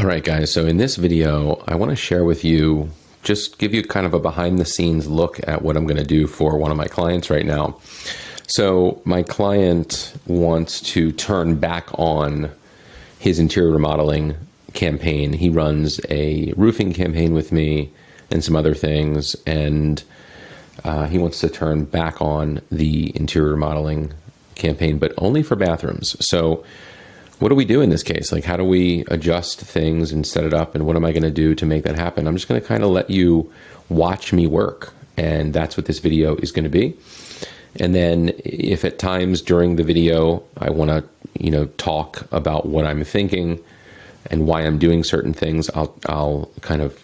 All right, guys. So in this video, I want to share with you, just give you kind of a behind the scenes look at what I'm going to do for one of my clients right now. So my client wants to turn back on his interior remodeling campaign. He runs a roofing campaign with me and some other things, and he wants to turn back on the interior remodeling campaign, but only for bathrooms. So what do we do in this case? Like, how do we adjust things and set it up? And what am I going to do to make that happen? I'm just going to kind of let you watch me work. And that's what this video is going to be. And then if at times during the video, I want to, talk about what I'm thinking and why I'm doing certain things, I'll kind of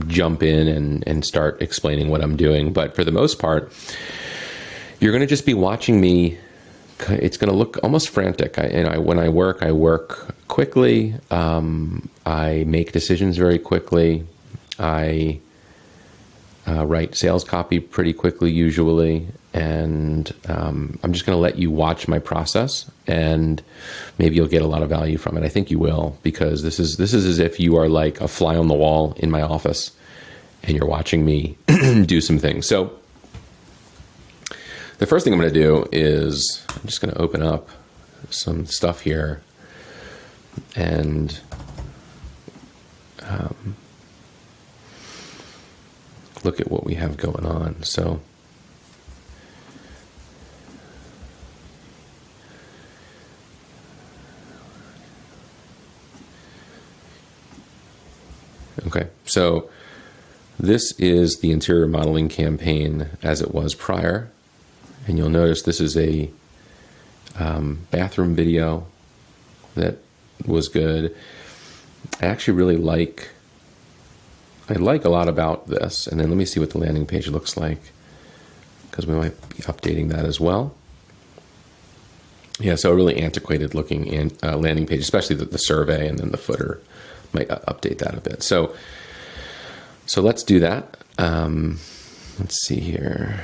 jump in and start explaining what I'm doing. But for the most part, you're going to just be watching me. It's going to look almost frantic. When I work quickly. I make decisions very quickly. I write sales copy pretty quickly usually. And I'm just going to let you watch my process, and maybe you'll get a lot of value from it. I think you will, because this is as if you are like a fly on the wall in my office and you're watching me do some things. So the first thing I'm going to do is I'm just going to open up some stuff here and look at what we have going on. So okay, so this is the interior remodeling campaign as it was prior. And you'll notice this is a bathroom video that was good. I actually really like a lot about this. And then let me see what the landing page looks like, because we might be updating that as well. Yeah, so a really antiquated looking landing page, especially the survey, and then the footer might update that a bit. So let's do that. Let's see here.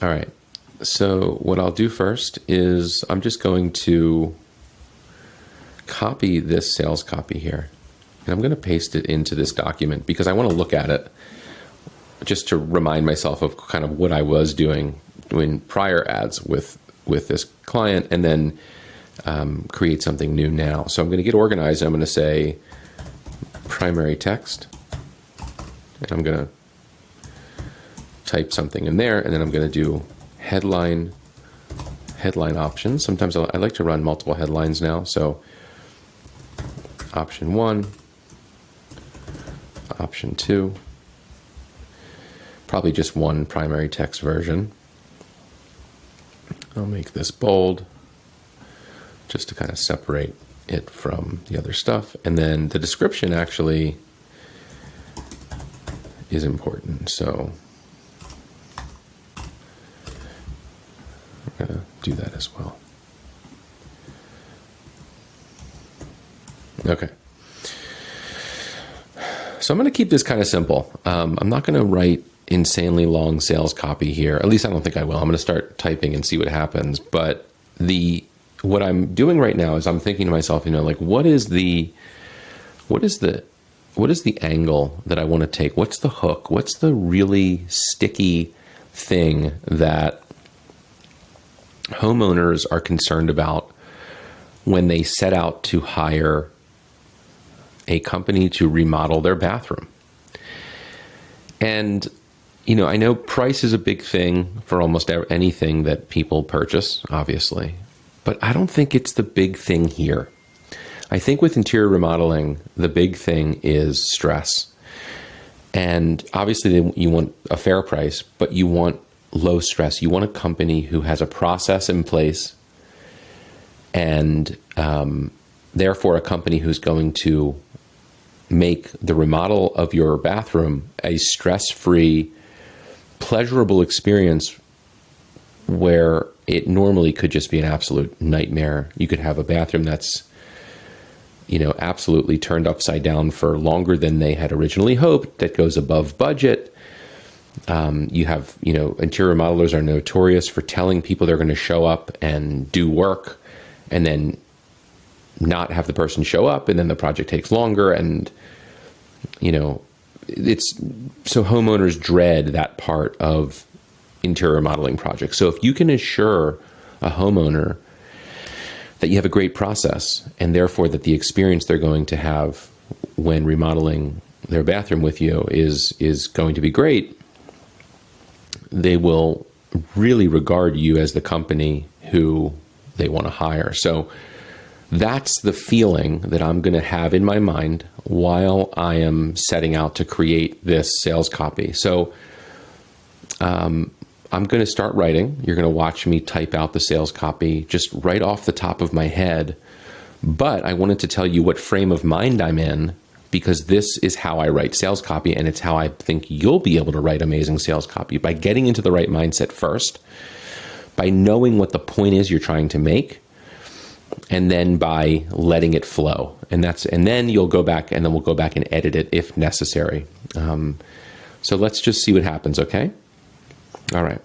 All right, so what I'll do first is I'm just going to copy this sales copy here, and I'm going to paste it into this document because I want to look at it just to remind myself of kind of what I was doing prior ads with this client, and then create something new now. So I'm going to get organized. I'm going to say primary text, and I'm going to type something in there, and then I'm going to do headline options. Sometimes I like to run multiple headlines now. So option 1, option 2, probably just one primary text version. I'll make this bold just to kind of separate it from the other stuff. And then the description actually is important. So we're going to do that as well. Okay. So I'm going to keep this kind of simple. I'm not going to write insanely long sales copy here. At least I don't think I will. I'm going to start typing and see what happens. But what I'm doing right now is I'm thinking to myself, like, what is the angle that I want to take? What's the hook? What's the really sticky thing that homeowners are concerned about when they set out to hire a company to remodel their bathroom? And, I know price is a big thing for almost anything that people purchase, obviously, but I don't think it's the big thing here. I think with interior remodeling, the big thing is stress. And obviously you want a fair price, but you want low stress. You want a company who has a process in place, and therefore a company who's going to make the remodel of your bathroom a stress-free, pleasurable experience where it normally could just be an absolute nightmare. You could have a bathroom that's, absolutely turned upside down for longer than they had originally hoped, that goes above budget. You have, interior remodelers are notorious for telling people they're going to show up and do work and then not have the person show up, and then the project takes longer. And, it's so homeowners dread that part of interior remodeling projects. So if you can assure a homeowner that you have a great process, and therefore that the experience they're going to have when remodeling their bathroom with you is going to be great, they will really regard you as the company who they want to hire. So that's the feeling that I'm going to have in my mind while I am setting out to create this sales copy. So I'm going to start writing. You're going to watch me type out the sales copy just right off the top of my head. But I wanted to tell you what frame of mind I'm in, because this is how I write sales copy, and it's how I think you'll be able to write amazing sales copy, by getting into the right mindset first, by knowing what the point is you're trying to make, and then by letting it flow. And then you'll go back, and then we'll go back and edit it if necessary. So let's just see what happens, okay? All right.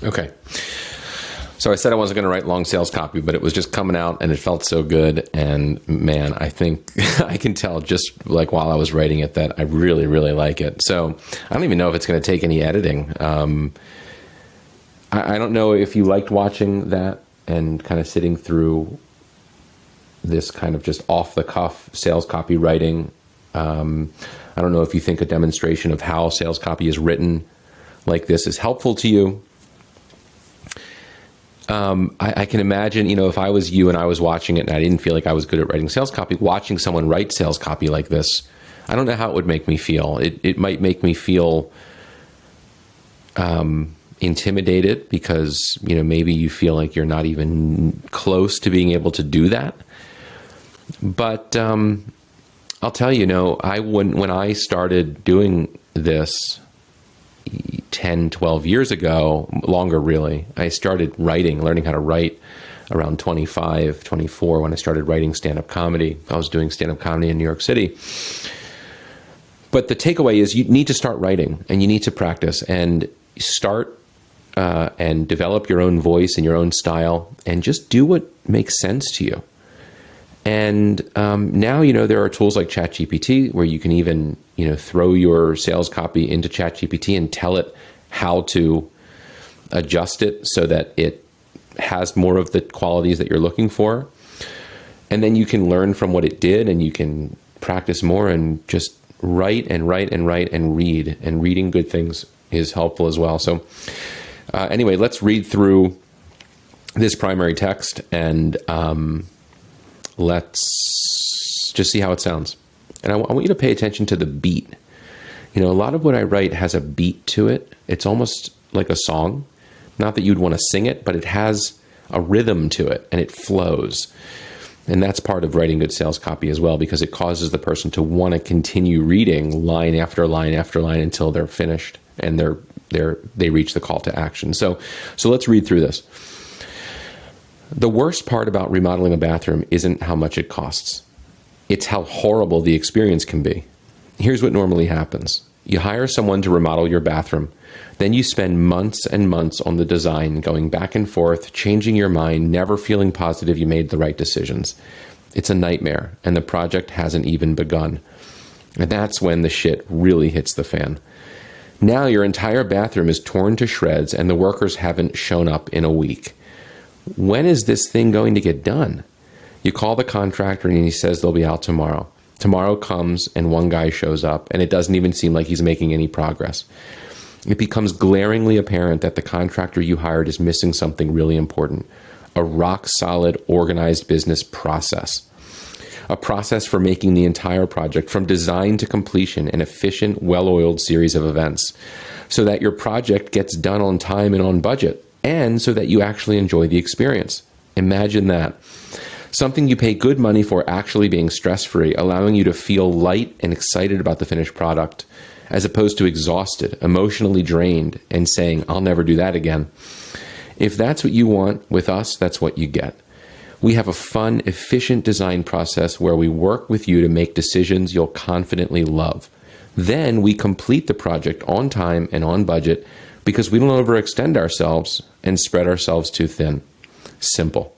Okay. So I said I wasn't going to write long sales copy, but it was just coming out and it felt so good. And man, I think I can tell just like while I was writing it that I really, really like it. So I don't even know if it's going to take any editing. I don't know if you liked watching that and kind of sitting through this kind of just off the cuff sales copy writing. I don't know if you think a demonstration of how sales copy is written like this is helpful to you. I can imagine, if I was you and I was watching it and I didn't feel like I was good at writing sales copy, watching someone write sales copy like this, I don't know how it would make me feel. It might make me feel intimidated because, maybe you feel like you're not even close to being able to do that. But I'll tell you, when I started doing this 10, 12 years ago, longer really, I started learning how to write around 25, 24 when I started writing stand-up comedy. I was doing stand-up comedy in New York City. But the takeaway is you need to start writing and you need to practice and start and develop your own voice and your own style and just do what makes sense to you. And now, there are tools like ChatGPT where you can even, throw your sales copy into ChatGPT and tell it how to adjust it so that it has more of the qualities that you're looking for. And then you can learn from what it did and you can practice more and just write and write and write and read. And reading good things is helpful as well. So anyway, let's read through this primary text and let's just see how it sounds. And I want you to pay attention to the beat. A lot of what I write has a beat to it. It's almost like a song. Not that you'd want to sing it, but it has a rhythm to it and it flows. And that's part of writing good sales copy as well, because it causes the person to want to continue reading line after line after line until they're finished and they reach the call to action. So let's read through this. The worst part about remodeling a bathroom isn't how much it costs. It's how horrible the experience can be. Here's what normally happens. You hire someone to remodel your bathroom. Then you spend months and months on the design, going back and forth, changing your mind, never feeling positive you made the right decisions. It's a nightmare, and the project hasn't even begun. And that's when the shit really hits the fan. Now your entire bathroom is torn to shreds, and the workers haven't shown up in a week. When is this thing going to get done? You call the contractor and he says they'll be out tomorrow. Tomorrow comes and one guy shows up and it doesn't even seem like he's making any progress. It becomes glaringly apparent that the contractor you hired is missing something really important: a rock-solid, organized business process. A process for making the entire project, from design to completion, an efficient, well-oiled series of events, so that your project gets done on time and on budget, and so that you actually enjoy the experience. Imagine that. Something you pay good money for actually being stress-free, allowing you to feel light and excited about the finished product, as opposed to exhausted, emotionally drained, and saying, I'll never do that again. If that's what you want with us, that's what you get. We have a fun, efficient design process where we work with you to make decisions you'll confidently love. Then we complete the project on time and on budget because we don't overextend ourselves and spread ourselves too thin. Simple.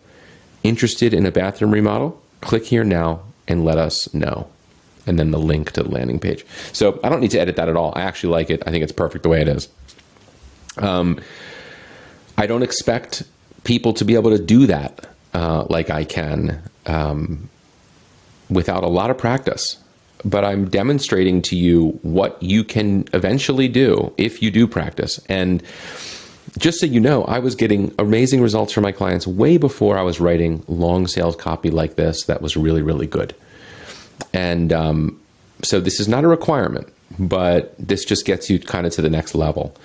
Interested in a bathroom remodel? Click here now and let us know. And then the link to the landing page. So I don't need to edit that at all. I actually like it. I think it's perfect the way it is. I don't expect people to be able to do that like I can without a lot of practice. But I'm demonstrating to you what you can eventually do if you do practice. And just so you know, I was getting amazing results from my clients way before I was writing long sales copy like this that was really, really good. And so this is not a requirement, but this just gets you kind of to the next level.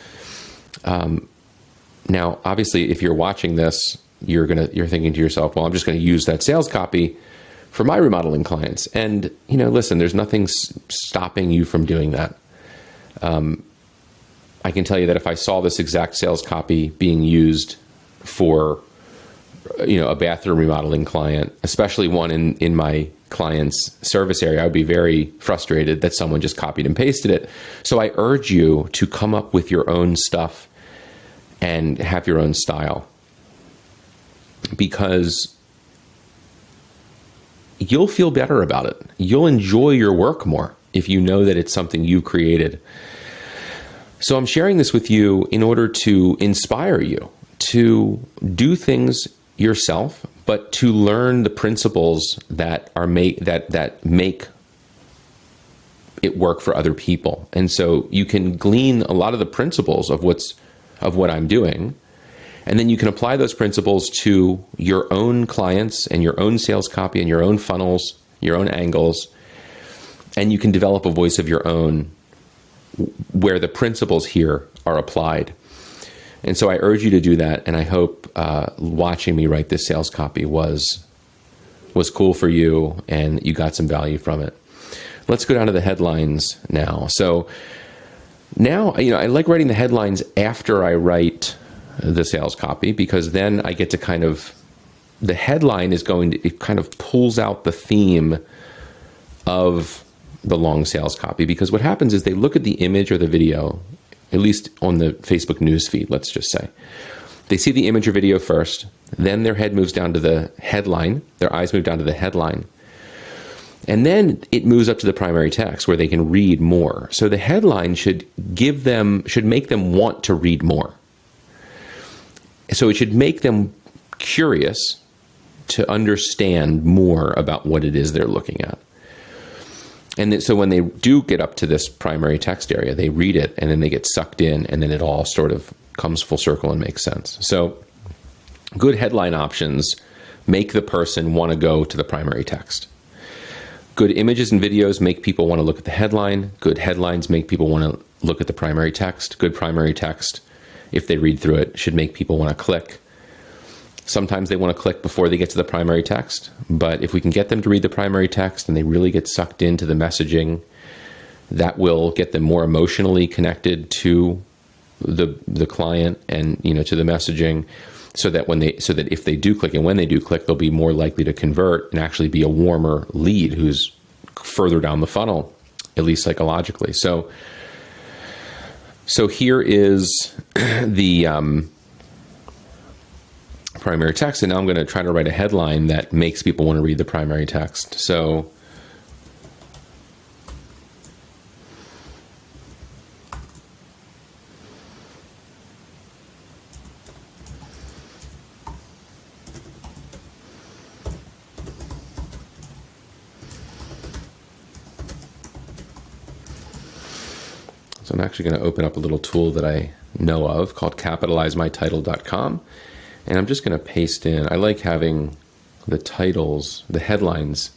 Now, obviously, if you're watching this, you're thinking to yourself, well, I'm just going to use that sales copy for my remodeling clients. And, listen, there's nothing stopping you from doing that. I can tell you that if I saw this exact sales copy being used for, a bathroom remodeling client, especially one in my client's service area, I would be very frustrated that someone just copied and pasted it. So I urge you to come up with your own stuff and have your own style, because you'll feel better about it. You'll enjoy your work more if you know that it's something you created. So I'm sharing this with you in order to inspire you to do things yourself, but to learn the principles that are that make it work for other people. And so you can glean a lot of the principles of what I'm doing, and then you can apply those principles to your own clients and your own sales copy and your own funnels, your own angles, and you can develop a voice of your own where the principles here are applied. And so I urge you to do that, and I hope watching me write this sales copy was cool for you and you got some value from it. Let's go down to the headlines now. So now, I like writing the headlines after I write the sales copy, because then I get to the headline it kind of pulls out the theme of the long sales copy. Because what happens is they look at the image or the video, at least on the Facebook news feed, let's just say. They see the image or video first, then their head moves down to the headline, their eyes move down to the headline, and then it moves up to the primary text where they can read more. So the headline should make them want to read more. So it should make them curious to understand more about what it is they're looking at. And so when they do get up to this primary text area, they read it and then they get sucked in, and then it all sort of comes full circle and makes sense. So good headline options make the person want to go to the primary text. Good images and videos make people want to look at the headline. Good headlines make people want to look at the primary text. Good primary text, if they read through it, should make people want to click. Sometimes they want to click before they get to the primary text, but if we can get them to read the primary text and they really get sucked into the messaging, that will get them more emotionally connected to the client and to the messaging, so that if they do click, and when they do click, they'll be more likely to convert and actually be a warmer lead who's further down the funnel, at least psychologically. So here is the primary text, and now I'm going to try to write a headline that makes people want to read the primary text. So I'm actually going to open up a little tool that I know of called capitalizemytitle.com. And I'm just going to paste in, I like having the titles, the headlines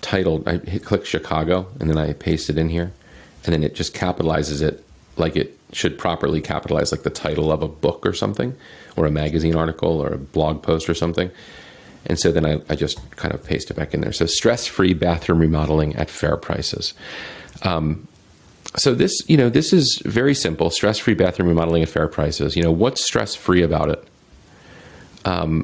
titled, I click Chicago, and then I paste it in here. And then it just capitalizes it like it should properly capitalize, like the title of a book or something, or a magazine article or a blog post or something. And so then I just kind of paste it back in there. So stress-free bathroom remodeling at fair prices. So this is very simple, stress-free bathroom remodeling at fair prices. What's stress-free about it? So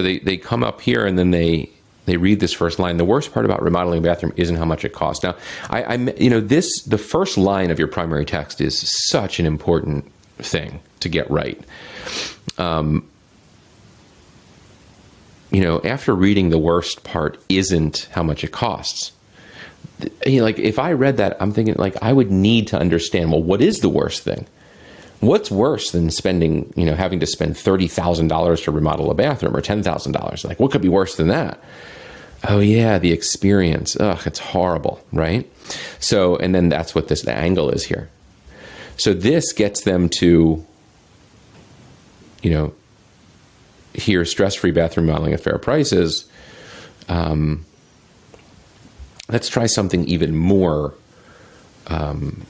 they come up here and then they read this first line. The worst part about remodeling a bathroom isn't how much it costs. Now, the first line of your primary text is such an important thing to get right. After reading the worst part isn't how much it costs. If I read that, I'm thinking I would need to understand, well, what is the worst thing? What's worse than having to spend $30,000 to remodel a bathroom, or $10,000? What could be worse than that? Oh yeah, the experience. Ugh, it's horrible, right? So, and then that's what the angle is here. So this gets them to, hear stress-free bathroom remodeling at fair prices. Let's try something even more kind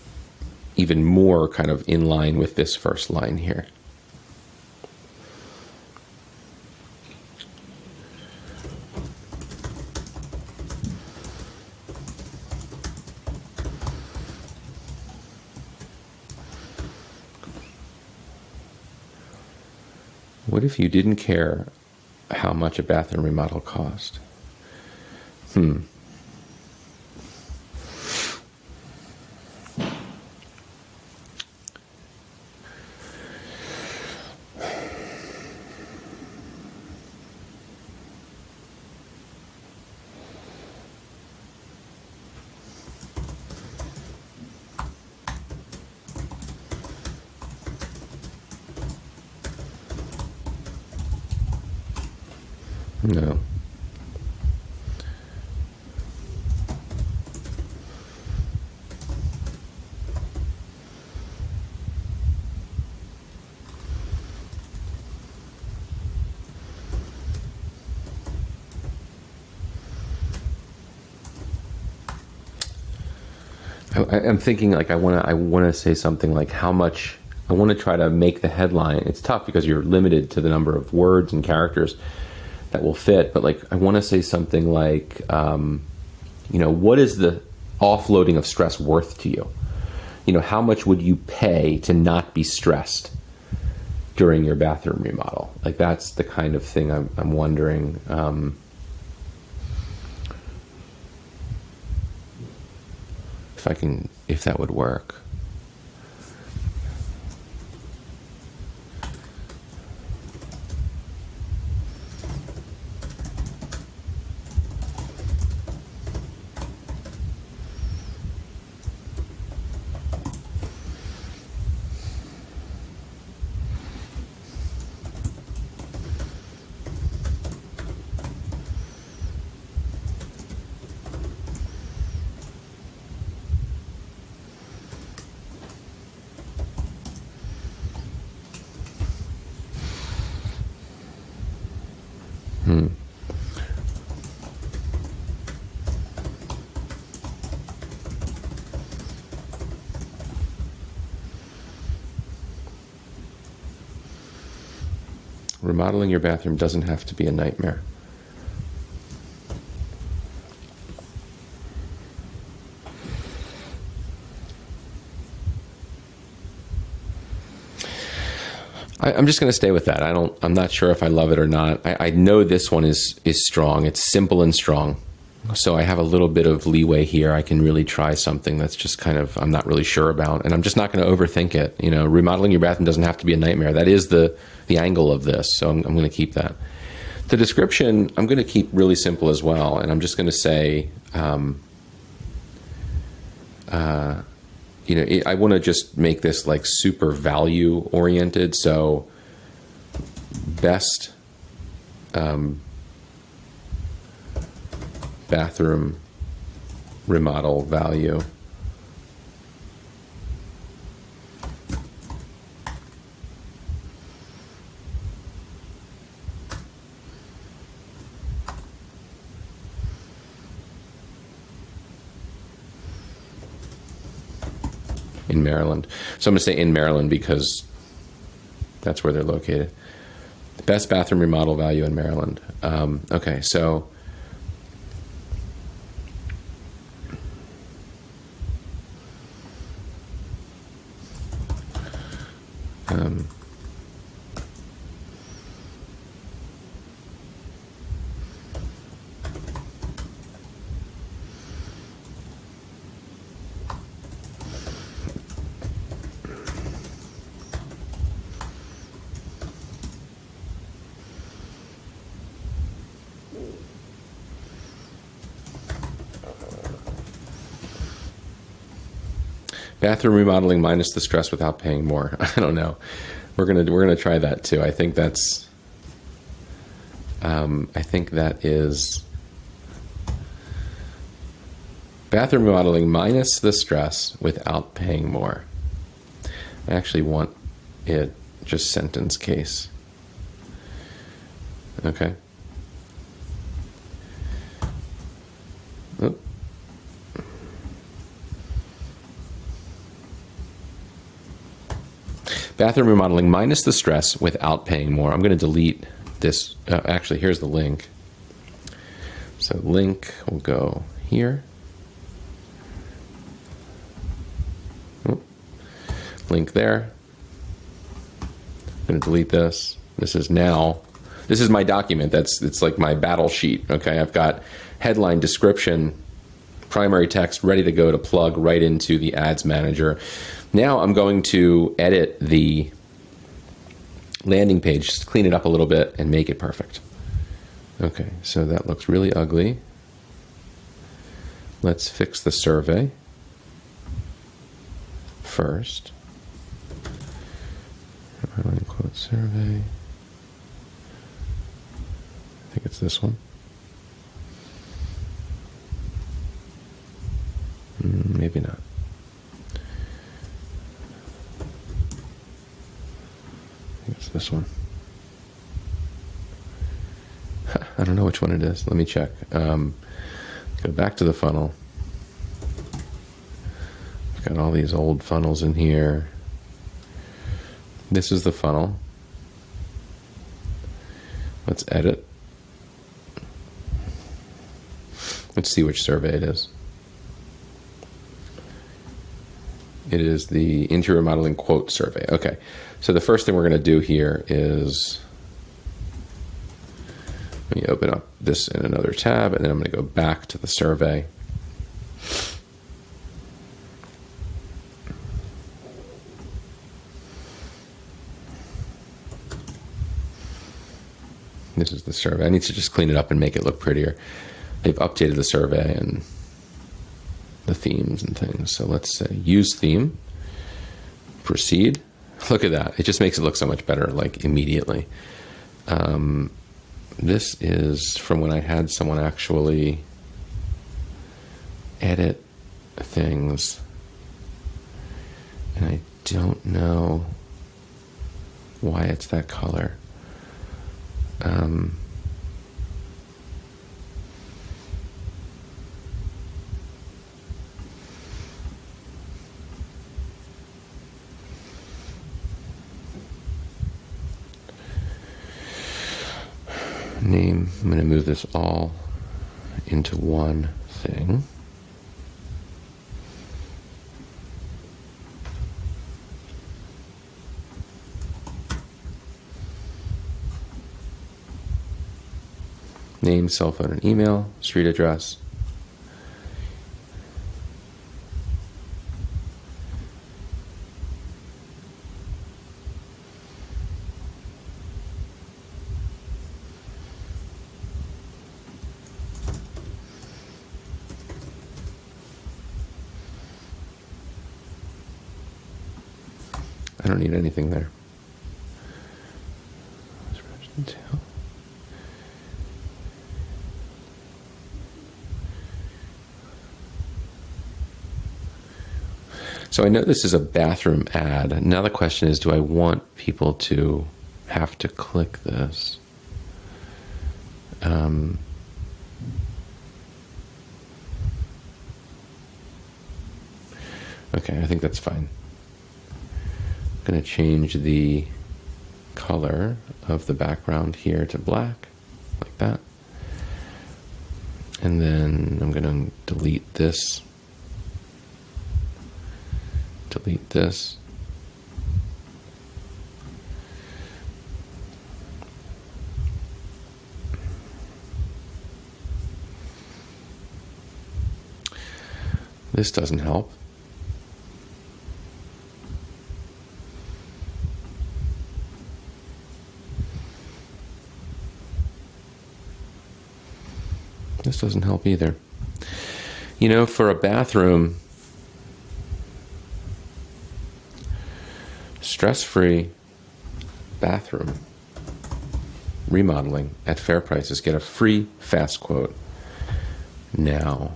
of in line with this first line here. What if you didn't care how much a bathroom remodel cost? No. I'm thinking like I want to say something like how much I want to try to make the headline. It's tough because you're limited to the number of words and characters that will fit. But like I want to say something like, what is the offloading of stress worth to you? How much would you pay to not be stressed during your bathroom remodel? Like that's the kind of thing I'm wondering. If that would work. Remodeling your bathroom doesn't have to be a nightmare. I'm just going to stay with that. I'm not sure if I love it or not. I know this one is strong. It's simple and strong. So I have a little bit of leeway here. I can really try something that's just kind of, I'm not really sure about. And I'm just not going to overthink it. Remodeling your bathroom doesn't have to be a nightmare. That is the angle of this. So I'm going to keep that. The description, I'm going to keep really simple as well. And I'm just going to say, I want to just make this like super value oriented. So best bathroom remodel value. In Maryland. So I'm going to say in Maryland because that's where they're located. The best bathroom remodel value in Maryland. Okay, so bathroom remodeling minus the stress without paying more. I don't know. We're gonna try that too. I think that is bathroom remodeling minus the stress without paying more. I actually want it just sentence case. Okay. Oop. Bathroom remodeling minus the stress without paying more. I'm going to delete this. Actually, here's the link. So link will go here. Oop. Link there. I'm going to delete this. This is my document. It's like my battle sheet. Okay, I've got headline, description, primary text ready to go to plug right into the ads manager. Now I'm going to edit the landing page, just clean it up a little bit and make it perfect. Okay, so that looks really ugly. Let's fix the survey first. Quote survey. I think it's this one. Maybe not. I think it's this one. I don't know which one it is. Let me check. Go back to the funnel. I've got all these old funnels in here. This is the funnel. Let's edit. Let's see which survey it is. It is the interior modeling quote survey. Okay, so the first thing we're going to do here is, let me open up this in another tab, and then I'm going to go back to the survey. This is the survey. I need to just clean it up and make it look prettier. They've updated the survey and the themes and things. So let's say use theme, proceed. Look at that. It just makes it look so much better, like immediately. This is from when I had someone actually edit things. And I don't know why it's that color. Name, I'm going to move this all into one thing. Name, cell phone, and email, street address. I don't need anything there. So I know this is a bathroom ad. Now the question is, do I want people to have to click this? Okay, I think that's fine. I'm going to change the color of the background here to black, like that. And then I'm going to delete this. Delete this. This doesn't help. This doesn't help either. You know, for a bathroom, stress-free bathroom remodeling at fair prices. Get a free fast quote now.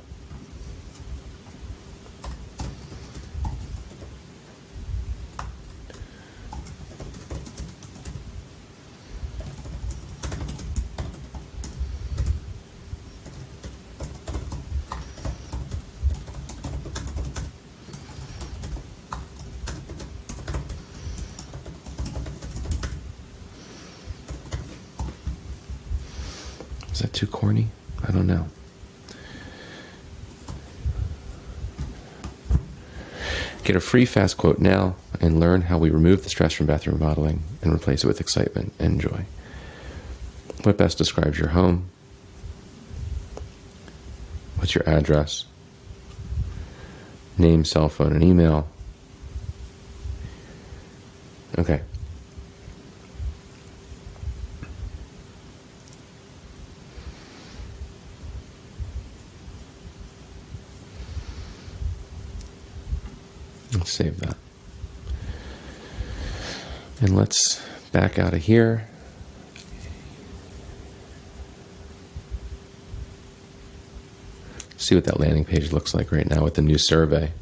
Is that too corny? I don't know. Get a free fast quote now and learn how we remove the stress from bathroom remodeling and replace it with excitement and joy. What best describes your home? What's your address? Name, cell phone, and email. Okay. Let's save that. And let's back out of here. see what that landing page looks like right now with the new survey.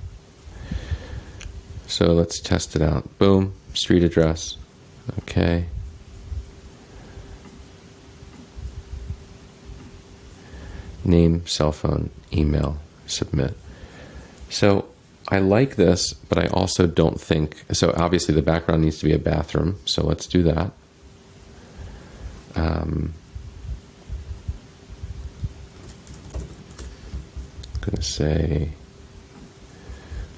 So let's test it out. Boom, street address. Okay. Name, cell phone, email, submit. So I like this, but I also don't think, so obviously the background needs to be a bathroom, so let's do that. I'm going to say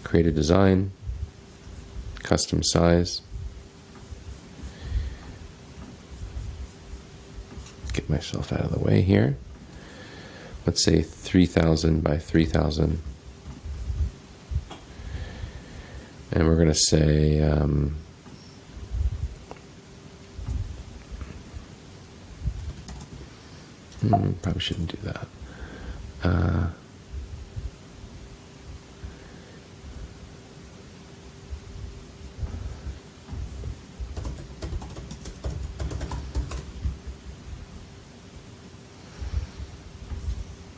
create a design, custom size, get myself out of the way here. Let's say 3,000 by 3,000. And we're going to say probably shouldn't do that.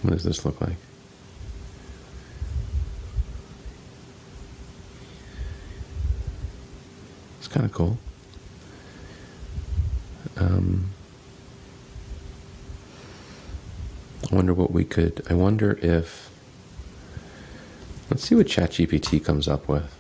What does this look like? It's kind of cool. I wonder what we could, I wonder if, let's see what ChatGPT comes up with.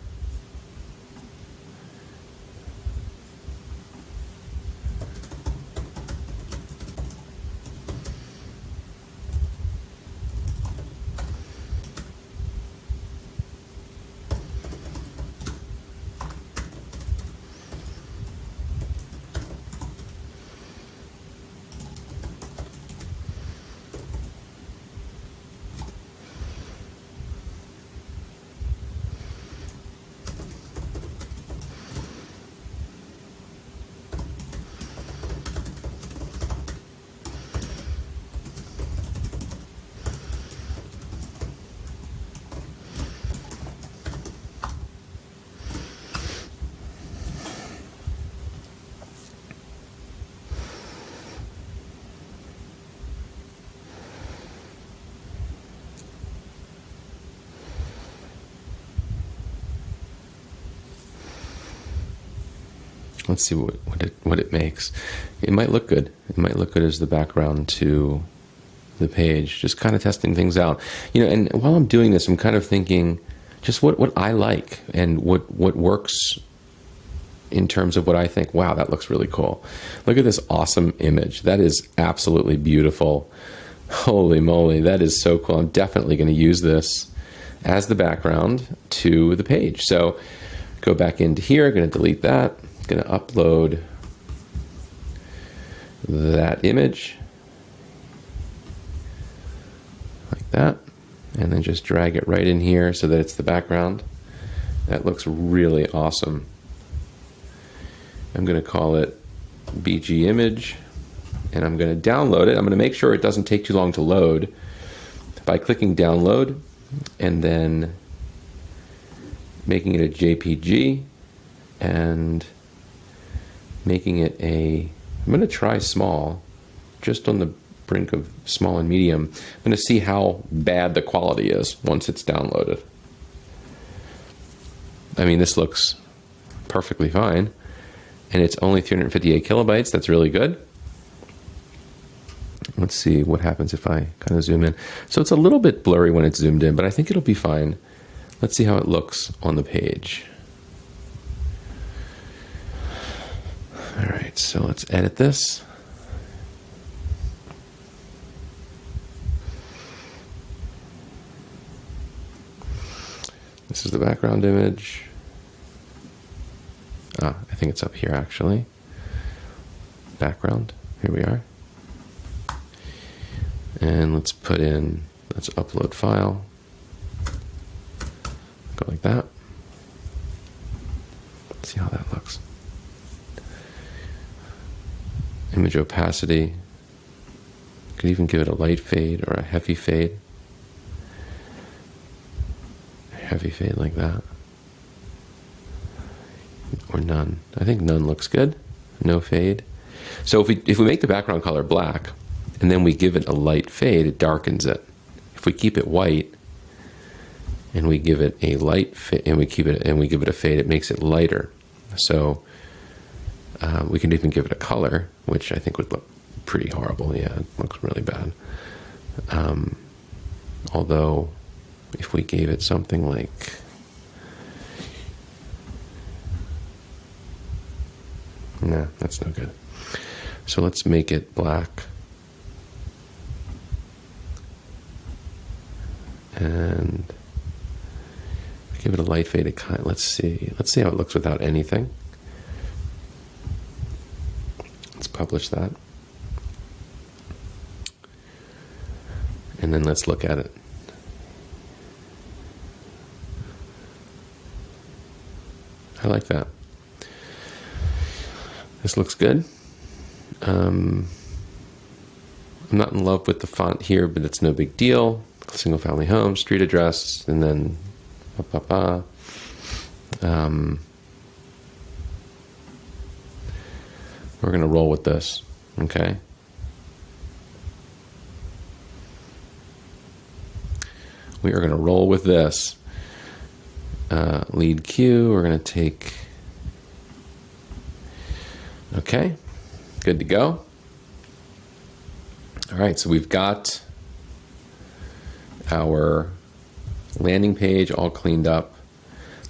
Let's see what it makes. It might look good. It might look good as the background to the page. Just kind of testing things out. You know, and while I'm doing this, I'm kind of thinking just what I like and what works in terms of what I think, wow, that looks really cool. Look at this awesome image. That is absolutely beautiful. Holy moly, that is so cool. I'm definitely going to use this as the background to the page. So go back into here, going to delete that. Going to upload that image like that, and then just drag it right in here so that it's the background. That looks really awesome. I'm going to call it BG image, and I'm going to download it. I'm going to make sure it doesn't take too long to load by clicking download and then making it a JPG and making it I'm going to try small, just on the brink of small and medium. I'm going to see how bad the quality is once it's downloaded. I mean, this looks perfectly fine, and it's only 358 kilobytes. That's really good. Let's see what happens if I kind of zoom in. So it's a little bit blurry when it's zoomed in, but I think it'll be fine. Let's see how it looks on the page. All right, so let's edit this. This is the background image. I think it's up here actually. Background, here we are. And let's upload file. Go like that. Let's see how that looks. Image opacity. Could even give it a light fade or a heavy fade. Heavy fade like that. Or none. I think none looks good. No fade. So if we make the background color black and then we give it a light fade, it darkens it. if we keep it white and we give it a light and we give it a fade, it makes it lighter. So we can even give it a color, which I think would look pretty horrible. Yeah, it looks really bad. Although if we gave it something like, nah, that's no good. So let's make it black. And give it a light faded kind. Let's see how it looks without anything. Let's publish that. And then let's look at it. I like that. This looks good. I'm not in love with the font here, but it's no big deal. Single family home, street address, and then we're going to roll with this, okay? We are going to roll with this. Lead cue, we're going to take, okay, good to go. All right, so we've got our landing page all cleaned up.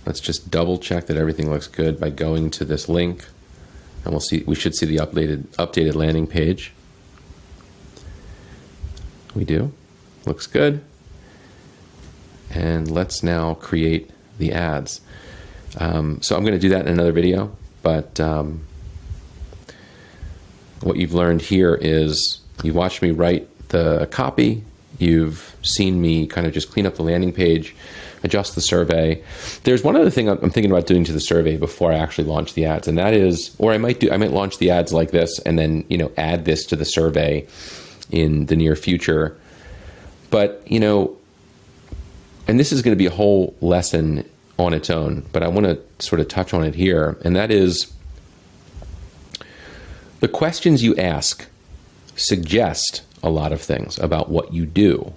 Let's just double check that everything looks good by going to this link, and we should see the updated landing page. We do. Looks good. And let's now create the ads. So I'm going to do that in another video, but what you've learned here is you watched me write the copy. You've seen me kind of just clean up the landing page, adjust the survey. There's one other thing I'm thinking about doing to the survey before I actually launch the ads, and that is, or I might launch the ads like this and then, add this to the survey in the near future. But, and this is going to be a whole lesson on its own, but I want to sort of touch on it here, and that is the questions you ask suggest a lot of things about what you do.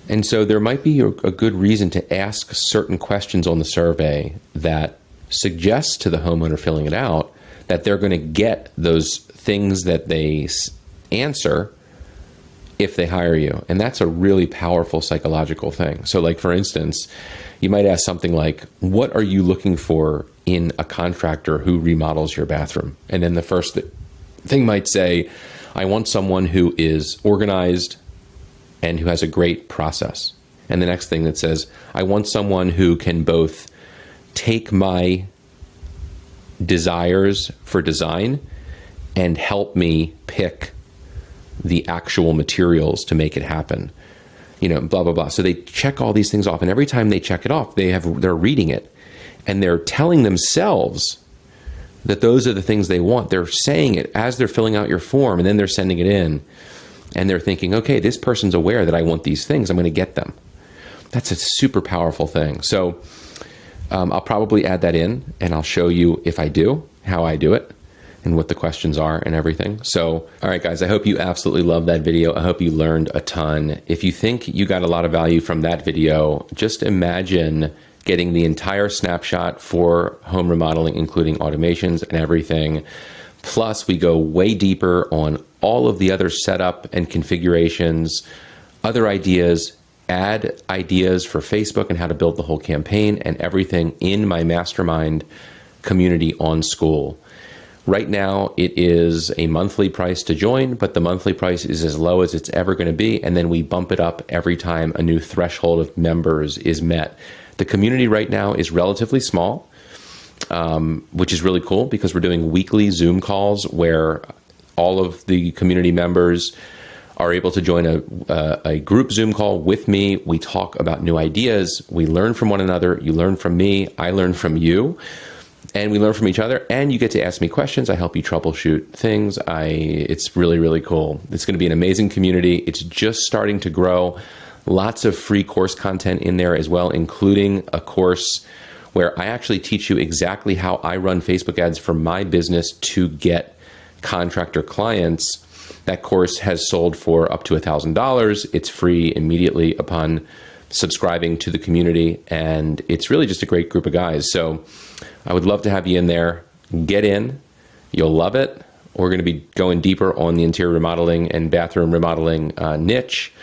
And so there might be a good reason to ask certain questions on the survey that suggests to the homeowner filling it out that they're going to get those things that they answer if they hire you. And that's a really powerful psychological thing. So like, for instance, you might ask something like, what are you looking for in a contractor who remodels your bathroom? And then the first thing might say, I want someone who is organized and who has a great process. And the next thing that says, I want someone who can both take my desires for design and help me pick the actual materials to make it happen. Blah, blah, blah. So they check all these things off, and every time they check it off, they're reading it, and they're telling themselves that those are the things they want. They're saying it as they're filling out your form, and then they're sending it in, and they're thinking, okay, this person's aware that I want these things. I'm going to get them. That's a super powerful thing. So I'll probably add that in, and I'll show you if I do, how I do it, and what the questions are and everything. So, all right, guys, I hope you absolutely loved that video. I hope you learned a ton. If you think you got a lot of value from that video, just imagine getting the entire snapshot for home remodeling, including automations and everything. Plus, we go way deeper on all of the other setup and configurations, other ideas, add ideas for Facebook and how to build the whole campaign, and everything in my mastermind community on School. Right now, it is a monthly price to join, but the monthly price is as low as it's ever going to be, and then we bump it up every time a new threshold of members is met. The community right now is relatively small, which is really cool because we're doing weekly Zoom calls where all of the community members are able to join a group Zoom call with me. We talk about new ideas. We learn from one another. You learn from me. I learn from you. And we learn from each other, and you get to ask me questions. I help you troubleshoot things. It's really, really cool. It's going to be an amazing community. It's just starting to grow. Lots of free course content in there as well, including a course where I actually teach you exactly how I run Facebook ads for my business to get contractor clients That course has sold for up to $1,000. It's free immediately upon subscribing to the community, and it's really just a great group of guys. So I would love to have you in there. Get in. You'll love it. We're going to be going deeper on the interior remodeling and bathroom remodeling niche.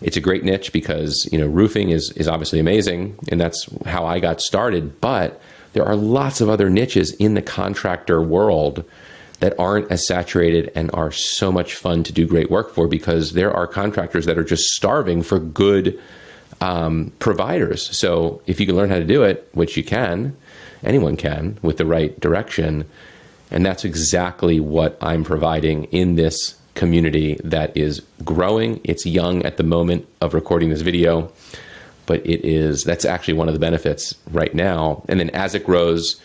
It's a great niche because, you know, roofing is obviously amazing, and that's how I got started. But there are lots of other niches in the contractor world that aren't as saturated and are so much fun to do great work for, because there are contractors that are just starving for good providers. So if you can learn how to do it, which you can, anyone can with the right direction. And that's exactly what I'm providing in this community that is growing. It's young at the moment of recording this video, but that's actually one of the benefits right now. And then as it grows,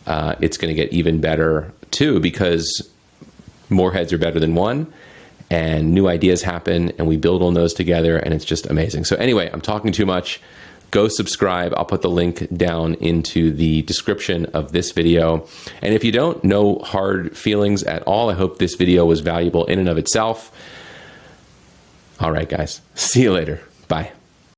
it's going to get even better too, because more heads are better than one, and new ideas happen, and we build on those together, and it's just amazing. So anyway, I'm talking too much. Go subscribe. I'll put the link down into the description of this video. And if you don't, no hard feelings at all. I hope this video was valuable in and of itself. All right, guys. See you later. Bye.